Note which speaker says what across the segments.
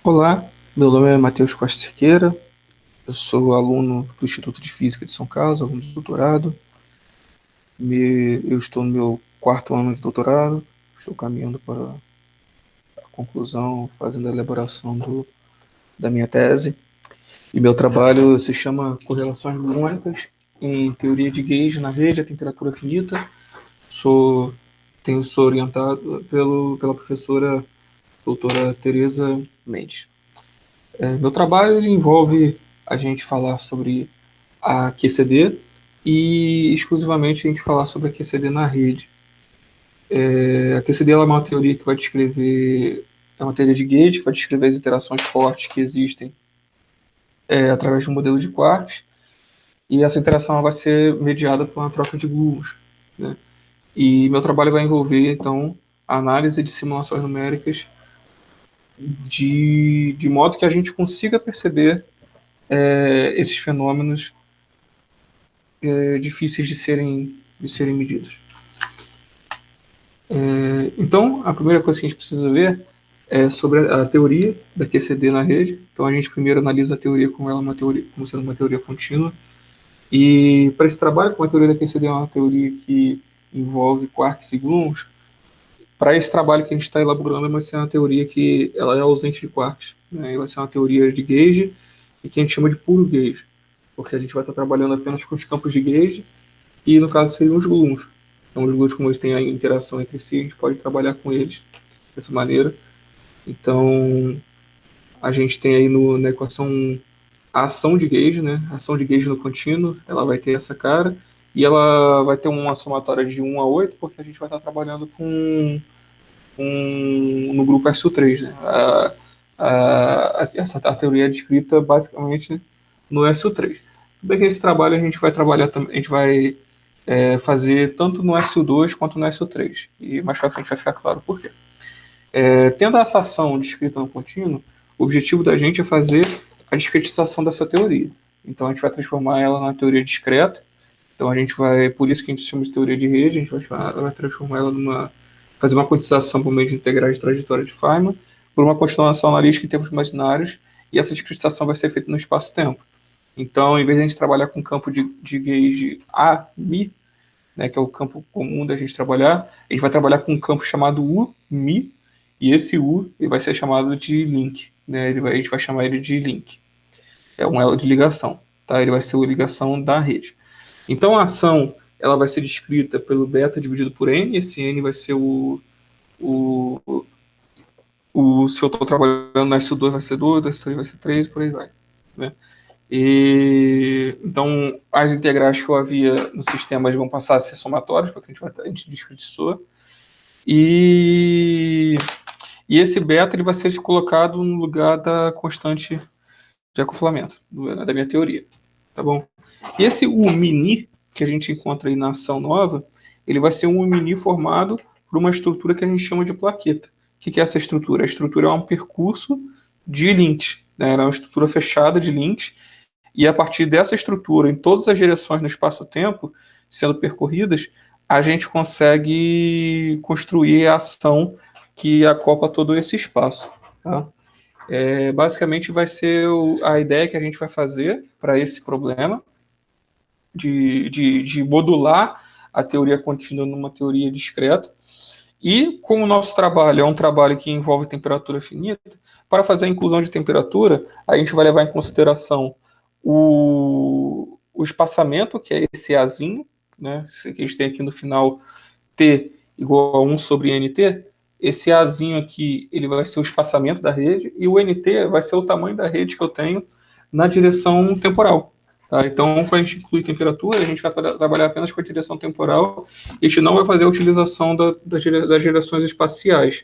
Speaker 1: Olá, meu nome é Matheus Costa Cerqueira, eu sou aluno do Instituto de Física de São Carlos, aluno de doutorado. Eu estou no meu quarto ano de doutorado, estou caminhando para a conclusão, fazendo a elaboração da minha tese. E meu trabalho se chama Correlações Bosônicas em Teoria de Gauge na Rede a Temperatura Finita. Sou, sou orientado pela professora doutora Tereza Mendes. Meu trabalho envolve a gente falar sobre a QCD e exclusivamente a gente falar sobre a QCD na rede. A QCD ela é uma teoria que vai descrever, é uma teoria de gauge que vai descrever as interações fortes que existem através de um modelo de quarks, e essa interação vai ser mediada por uma troca de gluons, né? E meu trabalho vai envolver, então, a análise de simulações numéricas de modo que a gente consiga perceber esses fenômenos difíceis de serem medidos. Então, a primeira coisa que a gente precisa ver é sobre a teoria da QCD na rede. Então, a gente primeiro analisa a teoria como ela é uma teoria, como sendo uma teoria contínua. E para esse trabalho, como a teoria da QCD é uma teoria que envolve quarks e gluons, para esse trabalho que a gente está elaborando, vai ser uma teoria que ela é ausente de quarks, né? Vai ser uma teoria de gauge e que a gente chama de puro gauge, porque a gente vai estar trabalhando apenas com os campos de gauge e, no caso, seriam os gluons. Então, os gluons, como eles têm a interação entre si, a gente pode trabalhar com eles dessa maneira. Então, a gente tem aí na equação a ação de gauge, né? A ação de gauge no contínuo, ela vai ter essa cara, e ela vai ter uma somatória de 1 a 8, porque a gente vai estar trabalhando no grupo SO3, né? A teoria é descrita basicamente no SO3. Tudo bem que esse trabalho a gente vai trabalhar também, a gente vai fazer tanto no SO2 quanto no SO3. E mais pra frente vai ficar claro por quê. Tendo essa ação descrita no contínuo, o objetivo da gente é fazer a discretização dessa teoria. Então a gente vai transformar ela na teoria discreta. Então a gente vai, por isso que a gente chama de teoria de rede, a gente vai transformar ela fazer uma quantização por meio de integrais de trajetória de Feynman, por uma continuação analítica em termos imaginários, e essa discretização vai ser feita no espaço-tempo. Então, em vez de a gente trabalhar com campo de gauge A-Mi, né, que é o campo comum da gente trabalhar, a gente vai trabalhar com um campo chamado U-Mi, e esse U ele vai ser chamado de link, né? A gente vai chamar ele de link. É um elo de ligação, tá? Ele vai ser a ligação da rede. Então a ação ela vai ser descrita pelo beta dividido por n. Esse n vai ser o se eu estou trabalhando na SU2 vai ser 2, na SU3 vai ser 3, por aí vai, né? Então, as integrais que eu havia no sistema vão passar a ser somatórias, porque a gente discretizou. E esse beta ele vai ser colocado no lugar da constante de acoplamento, da minha teoria. Tá bom? E esse U-mini, que a gente encontra aí na ação nova, ele vai ser um U-mini formado por uma estrutura que a gente chama de plaqueta. O que é essa estrutura? A estrutura é um percurso de links, né? Ela é uma estrutura fechada de links, e a partir dessa estrutura, em todas as direções no espaço-tempo sendo percorridas, a gente consegue construir a ação que acopla todo esse espaço. Tá? Basicamente vai ser a ideia que a gente vai fazer para esse problema de modular a teoria contínua numa teoria discreta. E como o nosso trabalho é um trabalho que envolve temperatura finita, para fazer a inclusão de temperatura, a gente vai levar em consideração o espaçamento, que é esse Azinho, né, que a gente tem aqui no final, T igual a 1 sobre NT. Esse Azinho aqui ele vai ser o espaçamento da rede, e o NT vai ser o tamanho da rede que eu tenho na direção temporal. Tá? Então, quando a gente inclui temperatura, a gente vai trabalhar apenas com a direção temporal, e a gente não vai fazer a utilização das direções espaciais.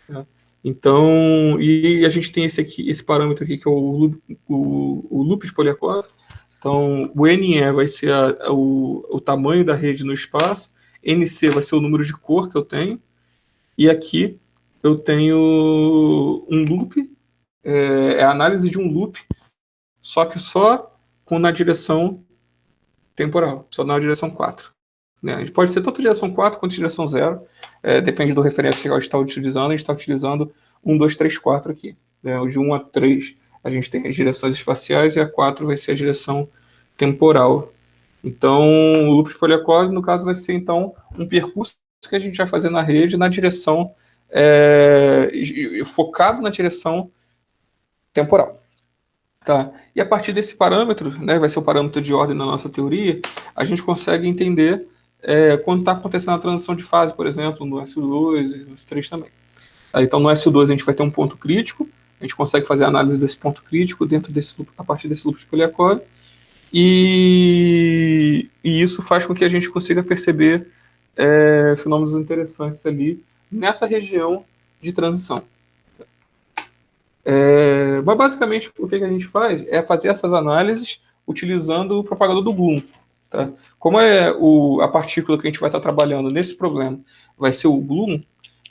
Speaker 1: Tá? Então, e a gente tem esse parâmetro aqui, que é o loop de Polyakov. Então, o NE vai ser o tamanho da rede no espaço, NC vai ser o número de cor que eu tenho, e aqui eu tenho um loop, a análise de um loop, só que só na direção temporal, só na direção 4. Né? A gente pode ser tanto direção 4 quanto direção 0, depende do referência que a gente está utilizando. A gente está utilizando 1, 2, 3, 4 aqui. né? O de 1 a 3 a gente tem as direções espaciais e a 4 vai ser a direção temporal. Então, o loop de Polyakov, no caso, vai ser então um percurso que a gente vai fazer na rede na direção focado na direção temporal. Tá? E a partir desse parâmetro, né, vai ser o parâmetro de ordem na nossa teoria, a gente consegue entender quando está acontecendo a transição de fase, por exemplo, no SU2 e no S3 também. Tá? Então, no SU2 a gente vai ter um ponto crítico, a gente consegue fazer a análise desse ponto crítico dentro desse loop, a partir desse loop de Polyakov, e isso faz com que a gente consiga perceber fenômenos interessantes ali nessa região de transição. Mas basicamente o que a gente faz é fazer essas análises utilizando o propagador do Bloom. Tá? Como a partícula que a gente vai estar trabalhando nesse problema vai ser o Bloom,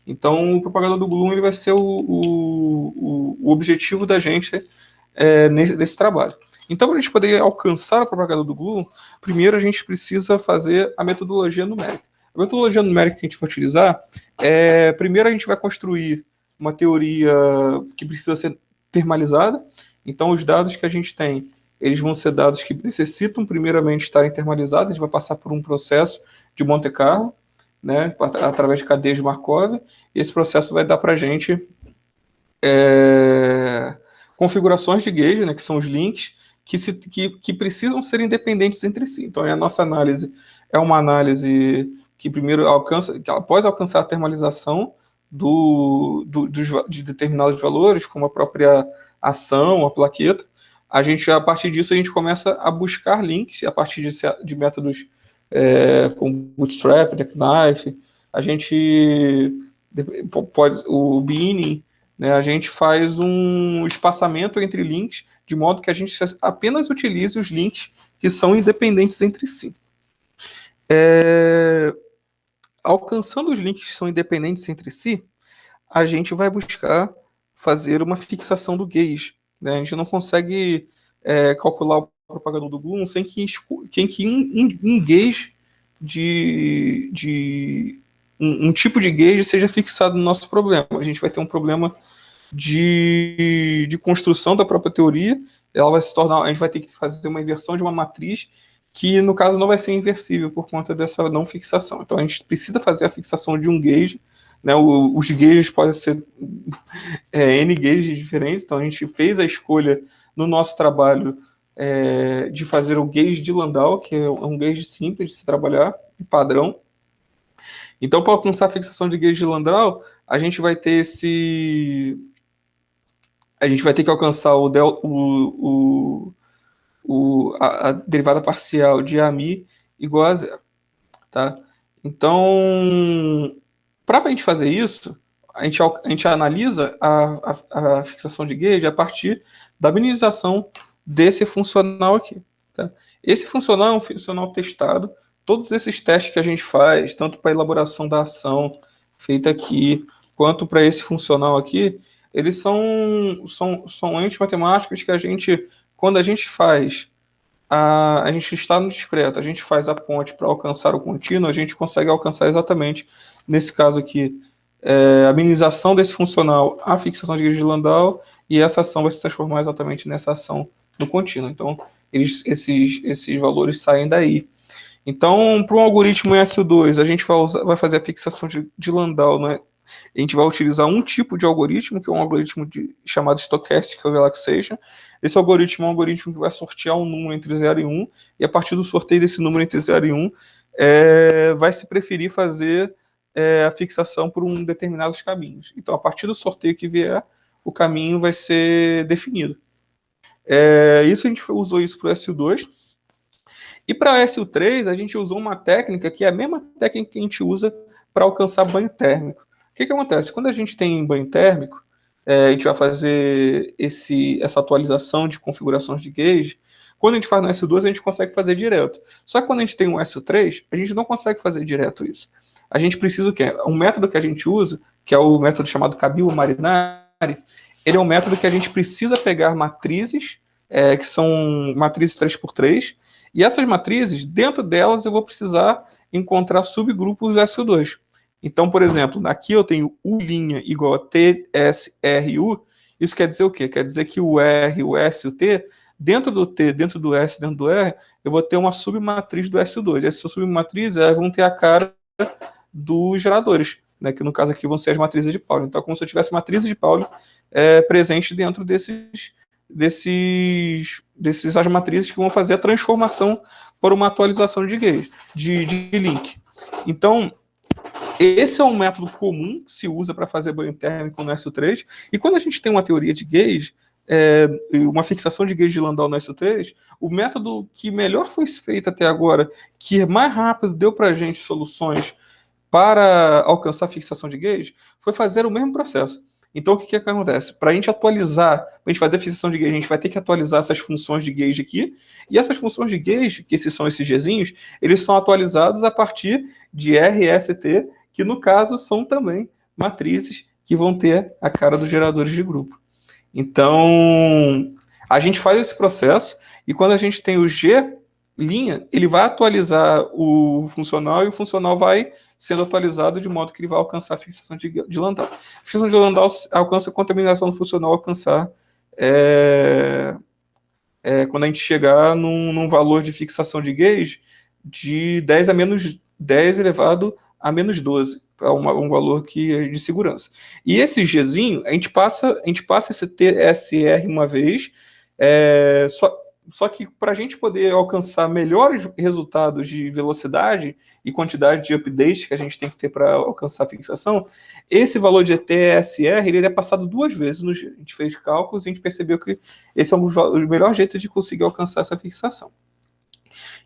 Speaker 1: então o propagador do Bloom ele vai ser o objetivo da gente nesse trabalho. Então, para a gente poder alcançar o propagador do Bloom, primeiro a gente precisa fazer a metodologia numérica. A metodologia numérica que a gente vai utilizar primeiro a gente vai construir uma teoria que precisa ser termalizada. Então, os dados que a gente tem, eles vão ser dados que necessitam primeiramente estarem termalizados. A gente vai passar por um processo de Monte Carlo, né, através de cadeias de Markov. E esse processo vai dar para a gente configurações de gauge, né, que são os links, que precisam ser independentes entre si. Então, a nossa análise é uma análise que primeiro que após alcançar a termalização de determinados valores, como a própria ação, a plaqueta, a partir disso, a gente começa a buscar links, a partir de métodos como Bootstrap, Jackknife, a gente o binning, né, a gente faz um espaçamento entre links, de modo que a gente apenas utilize os links que são independentes entre si. Alcançando os links que são independentes entre si, a gente vai buscar fazer uma fixação do gauge. Né? A gente não consegue calcular o propagador do Bloom sem que um gauge um tipo de gauge seja fixado no nosso problema. A gente vai ter um problema de construção da própria teoria. Ela vai se tornar, a gente vai ter que fazer uma inversão de uma matriz que, no caso, não vai ser inversível por conta dessa não fixação. Então, a gente precisa fazer a fixação de um gauge, né? Os gauges podem ser N gauges diferentes, então a gente fez a escolha no nosso trabalho de fazer o gauge de Landau, que é um gauge simples de se trabalhar, padrão. Então, para alcançar a fixação de gauge de Landau, a gente vai ter que alcançar a derivada parcial de AMI igual a zero. Tá? Então, para a gente fazer isso, a gente analisa a fixação de gauge a partir da minimização desse funcional aqui. Tá? Esse funcional é um funcional testado. Todos esses testes que a gente faz, tanto para a elaboração da ação feita aqui, quanto para esse funcional aqui, eles são entes matemáticos que quando a gente faz, a gente está no discreto, a gente faz a ponte para alcançar o contínuo, a gente consegue alcançar exatamente, nesse caso aqui, a minimização desse funcional, a fixação de gauge de Landau, e essa ação vai se transformar exatamente nessa ação no contínuo. Então, esses valores saem daí. Então, para um algoritmo em SU2, a gente vai fazer a fixação de Landau, né? A gente vai utilizar um tipo de algoritmo, que é um algoritmo chamado Stochastic Relaxation. Esse algoritmo é um algoritmo que vai sortear um número entre 0 e 1, e a partir do sorteio desse número entre 0 e 1, vai se preferir fazer a fixação por um determinados caminhos. Então, a partir do sorteio que vier, o caminho vai ser definido. Isso a gente usou isso para o SU2. E para SU3, a gente usou uma técnica que é a mesma técnica que a gente usa para alcançar banho térmico. O que acontece? Quando a gente tem banho térmico, a gente vai fazer essa atualização de configurações de gauge. Quando a gente faz no SU2, a gente consegue fazer direto. Só que quando a gente tem um SU3, a gente não consegue fazer direto isso. A gente precisa o quê? Um método que a gente usa, que é o método chamado Cabilo-Marinari, ele é um método que a gente precisa pegar matrizes, que são matrizes 3x3, e essas matrizes, dentro delas, eu vou precisar encontrar subgrupos SU2. Então, por exemplo, aqui eu tenho U' igual a TSRU, Isso quer dizer o quê? Quer dizer que o R, o S e o dentro do T, dentro do S, dentro do R, eu vou ter uma submatriz do S2. Essa submatriz vão ter a cara dos geradores, né, que no caso aqui vão ser as matrizes de Pauli. Então é como se eu tivesse matrizes de Pauli presente dentro dessas matrizes que vão fazer a transformação por uma atualização de gauge, de link. Então, esse é um método comum que se usa para fazer banho térmico no SO3. E quando a gente tem uma teoria de gauge, uma fixação de gauge de Landau no SO3, o método que melhor foi feito até agora, que mais rápido deu para a gente soluções para alcançar a fixação de gauge, foi fazer o mesmo processo. Então, o que acontece? Para a gente atualizar, para a gente fazer a fixação de gauge, a gente vai ter que atualizar essas funções de gauge aqui, e essas funções de gauge, que são esses Gzinhos, eles são atualizados a partir de RST, que no caso são também matrizes que vão ter a cara dos geradores de grupo. Então, a gente faz esse processo, e quando a gente tem o G', ele vai atualizar o funcional, e o funcional vai sendo atualizado de modo que ele vai alcançar a fixação de Landau. A fixação de Landau alcança a contaminação do funcional alcançar quando a gente chegar num valor de fixação de gauge de 10 a menos 10 elevado a menos 12, é um valor que é de segurança. E esse Gzinho, a gente passa esse TSR uma vez, só que para a gente poder alcançar melhores resultados de velocidade e quantidade de updates que a gente tem que ter para alcançar a fixação, esse valor de TSR ele é passado 2 vezes. A gente fez cálculos e a gente percebeu que esse é um dos melhores jeitos de conseguir alcançar essa fixação.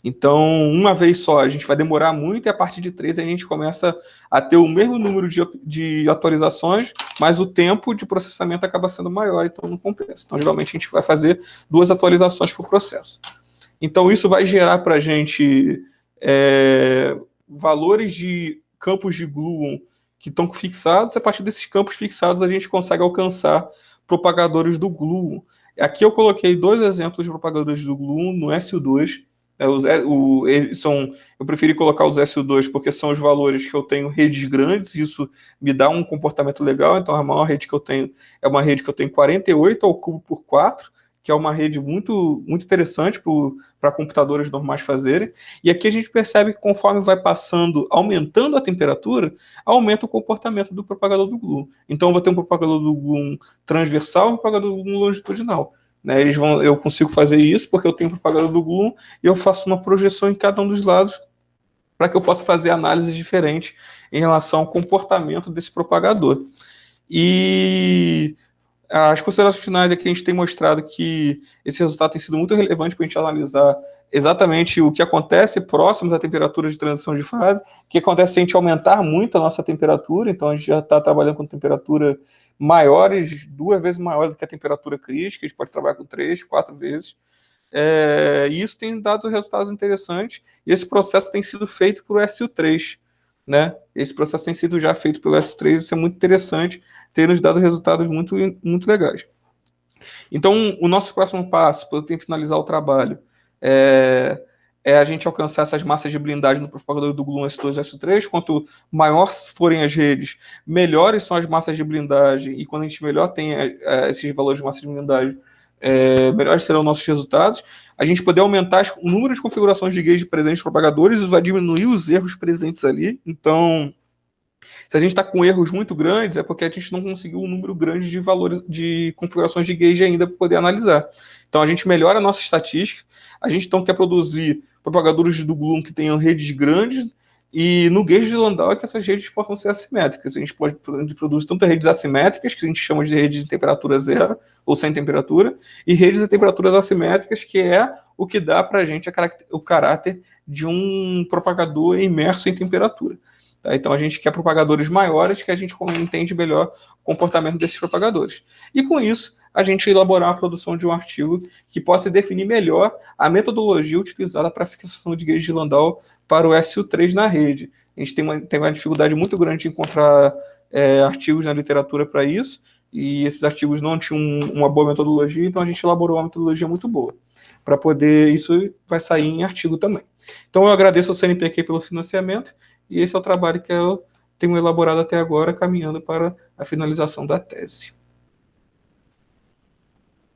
Speaker 1: Então, uma vez só, a gente vai demorar muito, e a partir de 3 a gente começa a ter o mesmo número de atualizações, mas o tempo de processamento acaba sendo maior, então não compensa. Então, geralmente, a gente vai fazer 2 atualizações por processo. Então, isso vai gerar para a gente valores de campos de gluon que estão fixados. A partir desses campos fixados, a gente consegue alcançar propagadores do gluon. Aqui eu coloquei 2 exemplos de propagadores do gluon no SU2. Eu preferi colocar os SU2 porque são os valores que eu tenho redes grandes, e isso me dá um comportamento legal. Então a maior rede que eu tenho é uma rede que eu tenho 48 ao cubo por 4, que é uma rede muito, muito interessante para computadores normais fazerem. E aqui a gente percebe que conforme vai aumentando a temperatura, aumenta o comportamento do propagador do gluon. Então eu vou ter um propagador do gluon transversal e um propagador do gluon longitudinal. Né, eu consigo fazer isso porque eu tenho propagador do gluon e eu faço uma projeção em cada um dos lados para que eu possa fazer análises diferentes em relação ao comportamento desse propagador. E as considerações finais aqui, a gente tem mostrado que esse resultado tem sido muito relevante para a gente analisar exatamente o que acontece próximo da temperatura de transição de fase, o que acontece se a gente aumentar muito a nossa temperatura. Então a gente já está trabalhando com temperatura maiores, 2 vezes maior do que a temperatura crítica, a gente pode trabalhar com 3, 4 vezes. E isso tem dado resultados interessantes, e esse processo tem sido feito por SU3, né? Esse processo tem sido já feito pelo S3, isso é muito interessante, tem nos dado resultados muito, muito legais. Então, o nosso próximo passo, para eu finalizar o trabalho, é a gente alcançar essas massas de blindagem no propagador do gluon S2 e S3. Quanto maiores forem as redes, melhores são as massas de blindagem, e quando a gente melhor tem esses valores de massa de blindagem, melhores serão nossos resultados. A gente poder aumentar o número de configurações de gauge presentes nos propagadores, isso vai diminuir os erros presentes ali. Então, se a gente está com erros muito grandes, é porque a gente não conseguiu um número grande de valores de configurações de gauge ainda para poder analisar. Então a gente melhora a nossa estatística. A gente então quer produzir propagadores do gluon que tenham redes grandes, e no gauge de Landau é que essas redes possam ser assimétricas. A gente produz tanto redes assimétricas, que a gente chama de redes de temperatura zero ou sem temperatura, e redes de temperaturas assimétricas, que é o que dá para a gente o caráter de um propagador imerso em temperatura. Tá? Então a gente quer propagadores maiores, que a gente entende melhor o comportamento desses propagadores. E com isso, a gente elaborar a produção de um artigo que possa definir melhor a metodologia utilizada para a fixação de gauge de Landau para o SU3 na rede. A gente tem uma dificuldade muito grande de encontrar artigos na literatura para isso, e esses artigos não tinham uma boa metodologia, então a gente elaborou uma metodologia muito boa. Para poder, isso vai sair em artigo também. Então eu agradeço ao CNPq pelo financiamento, e esse é o trabalho que eu tenho elaborado até agora, caminhando para a finalização da tese.